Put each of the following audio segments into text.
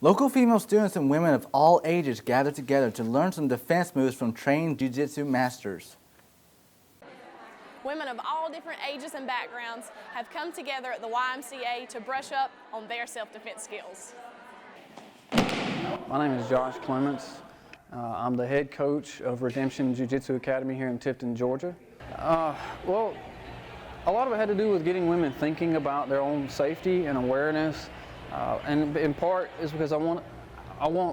Local female students and women of all ages gathered together to learn some defense moves from trained jiu-jitsu masters. Women of all different ages and backgrounds have come together at the YMCA to brush up on their self-defense skills. My name is Josh Clements. I'm the head coach of Redemption Jiu-Jitsu Academy here in Tifton, Georgia. Well, a lot of it had to do with getting women thinking about their own safety and awareness. And in part is because I want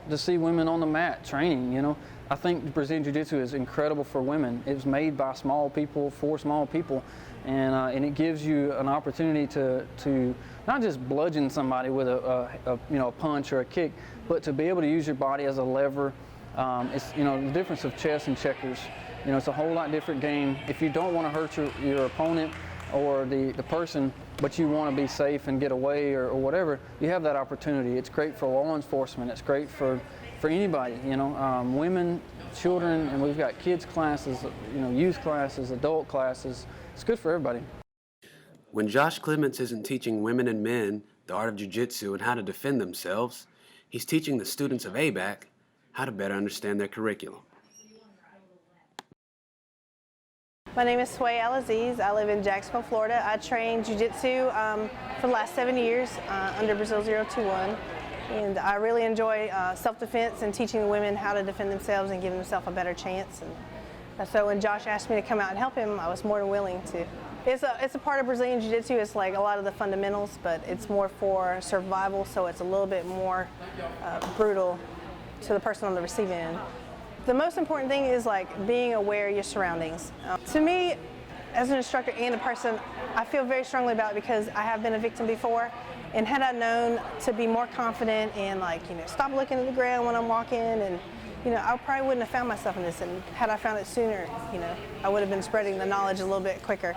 to see women on the mat training, you know. I think Brazilian Jiu-Jitsu is incredible for women. It was made by small people, for small people, and it gives you an opportunity to not just bludgeon somebody with a punch or a kick, but to be able to use your body as a lever. It's, you know, the difference of chess and checkers. You know, it's a whole lot different game. If you don't want to hurt your opponent or the person, but you want to be safe and get away or whatever, you have that opportunity. It's great for law enforcement. It's great for anybody, you know, women, children, and we've got kids classes, you know, youth classes, adult classes. It's good for everybody. When Josh Clements isn't teaching women and men the art of jiu-jitsu and how to defend themselves, he's teaching the students of ABAC how to better understand their curriculum. My name is Alaziz. I live in Jacksonville, Florida. I train jiu-jitsu for the last 7 years under Brazil 021. And I really enjoy self-defense and teaching the women how to defend themselves and give themselves a better chance. And so when Josh asked me to come out and help him, I was more than willing to. It's a part of Brazilian Jiu-Jitsu. It's like a lot of the fundamentals, but it's more for survival, so it's a little bit more brutal to the person on the receiving end. The most important thing is like being aware of your surroundings. To me, as an instructor and a person, I feel very strongly about it because I have been a victim before. And had I known to be more confident and like, you know, stop looking at the ground when I'm walking, and, you know, I probably wouldn't have found myself in this. And had I found it sooner, you know, I would have been spreading the knowledge a little bit quicker.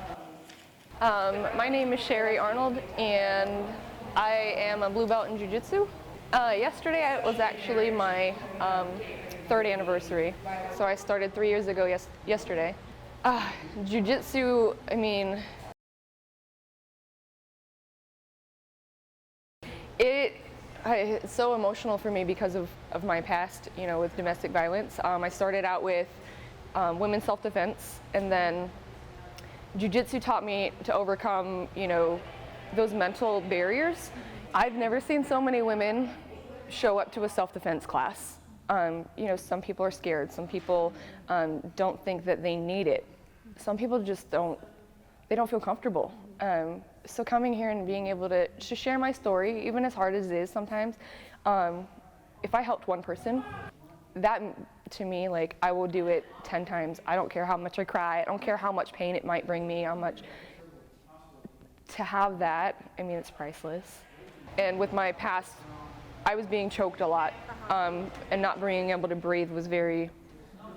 My name is Arnold, and I am a blue belt in jiu-jitsu. Yesterday was actually my 3rd anniversary, so I started 3 years ago yesterday. Jiu-jitsu, I mean, it's so emotional for me because of my past, you know, with domestic violence. I started out with women's self-defense, and then jiu-jitsu taught me to overcome, you know, those mental barriers. I've never seen so many women show up to a self-defense class. You know, some people are scared. Some people don't think that they need it. Some people just don't feel comfortable. So coming here and being able to share my story, even as hard as it is sometimes, if I helped one person, that to me, like, I will do it 10 times. I don't care how much I cry. I don't care how much pain it might bring me, how much. To have that, I mean, it's priceless. And with my past, I was being choked a lot, and not being able to breathe was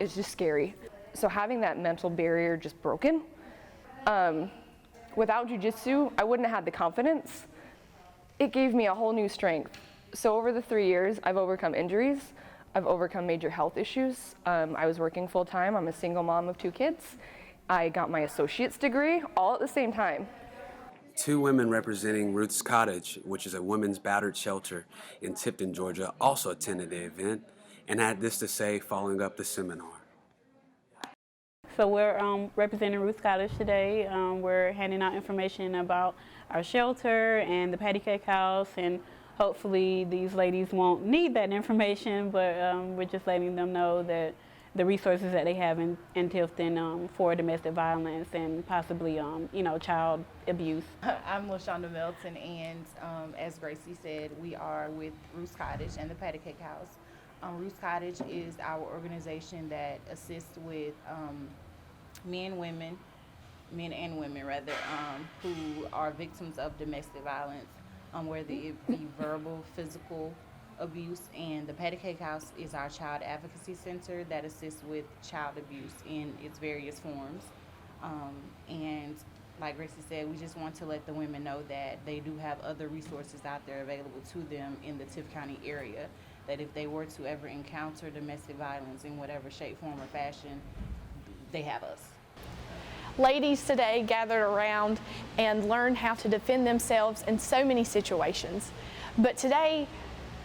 it's just scary. So having that mental barrier just broken, without jiu-jitsu, I wouldn't have had the confidence. It gave me a whole new strength. So over the 3 years, I've overcome injuries. I've overcome major health issues. I was working full-time. I'm a single mom of 2 kids. I got my associate's degree all at the same time. 2 women representing Ruths Cottage, which is a women's battered shelter in Tifton, Georgia, also attended the event and had this to say following up the seminar. So we're representing Ruths Cottage today. We're handing out information about our shelter and the patty cake house, and hopefully these ladies won't need that information, but we're just letting them know that the resources that they have in Tifton for domestic violence and possibly, you know, child abuse. I'm LaShonda Melton, and as Gracie said, we are with Ruths Cottage and the Patty Cake House. Ruths Cottage is our organization that assists with men and women who are victims of domestic violence, whether it be verbal, physical abuse. And the Patty Cake House is our child advocacy center that assists with child abuse in its various forms. And like Gracie said, we just want to let the women know that they do have other resources out there available to them in the Tift County area, that if they were to ever encounter domestic violence in whatever shape, form, or fashion, they have us. Ladies today gathered around and learned how to defend themselves in so many situations. But today,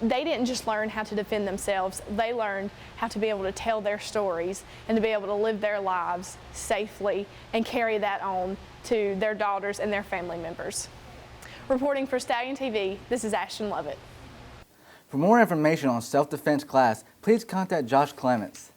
they didn't just learn how to defend themselves, they learned how to be able to tell their stories and to be able to live their lives safely and carry that on to their daughters and their family members. Reporting for Stallion TV, this is Ashton Lovett. For more information on self-defense class, please contact Josh Clements.